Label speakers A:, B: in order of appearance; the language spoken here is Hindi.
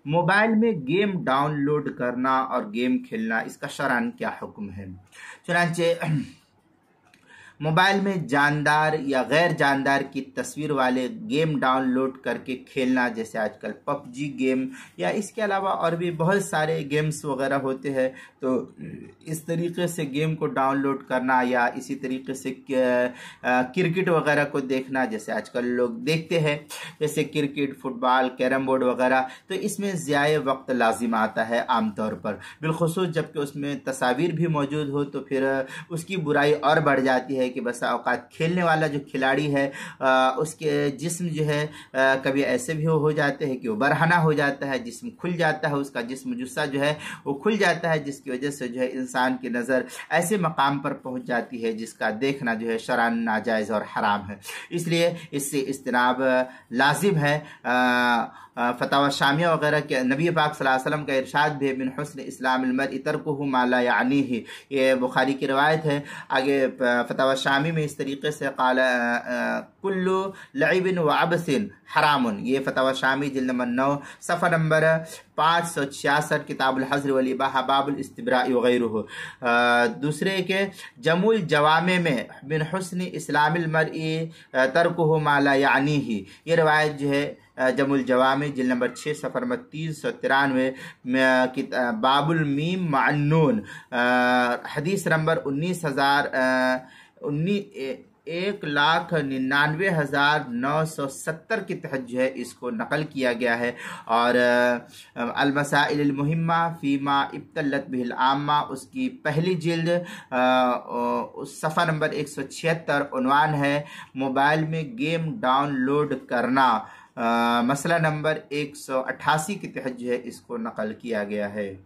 A: मोबाइल में गेम डाउनलोड करना और गेम खेलना, इसका शरअन क्या हुक्म है। चुनांचे मोबाइल में जानदार या गैर जानदार की तस्वीर वाले गेम डाउनलोड करके खेलना, जैसे आजकल पबजी गेम या इसके अलावा और भी बहुत सारे गेम्स वगैरह होते हैं, तो इस तरीके से गेम को डाउनलोड करना या इसी तरीके से क्रिकेट वगैरह को देखना, जैसे आजकल लोग देखते हैं जैसे क्रिकेट, फुटबॉल, कैरम बोर्ड वगैरह, तो इसमें ज़्यादा वक्त लाजिम आता है आमतौर पर, बिलखुसूस जबकि उसमें तस्वीर भी मौजूद हो तो फिर उसकी बुराई और बढ़ जाती है कि बस औकात खेलने वाला जो खिलाड़ी है उसके जिस्म जो है कभी ऐसे भी हो जाते हैं कि वो बरहना हो जाता है, जिस्म खुल जाता है, उसका जिस्म जुस्सा जो है वो खुल जाता है, जिसकी वजह से जो है इंसान की नज़र ऐसे मकाम पर पहुंच जाती है जिसका देखना जो है शरअन नाजायज़ और हराम है। इसलिए इससे इज्तनाब लाजिम है। फतावा शामिया वगैरह के नबी पाक सल्लल्लाहु अलैहि वसल्लम का इरशाद भी, मिन हुस्न इस्लामिल मर्इ तर्कुहु मा ला यानीहि, ये बुखारी की रवायत है। आगे फतावा शामी में इस तरीके से काला कुल्लु लइबिन व अबसिन हरामुन, ये फतावा शामी जिल्द नंबर 9 सफ़ा नंबर 566 किताबुल हज़्र वल इबाहा बाबुल इस्तिब्राइ वगैरह। दूसरे के जमुल जवामे में मिन हुस्न इस्लामिल मर्इ तर्कुहु मा ला यानीहि, ये रवायत जो है जमुल जवामी जिल्द नंबर 6 सफ़ा नंबर 393 बाबुल मीम मान्नून, हदीस नंबर 1,99,970 के तहत जो है इसको नकल किया गया है। और अल-मसाइल अल-मुहिम्मा फीमा इब्तलत बिहिल आम्मा, उसकी पहली जिल्द सफ़ा नंबर 176, उन्वान है मोबाइल में गेम डाउनलोड करना, मसला नंबर 188 के तहत जो है इसको नकल किया गया है।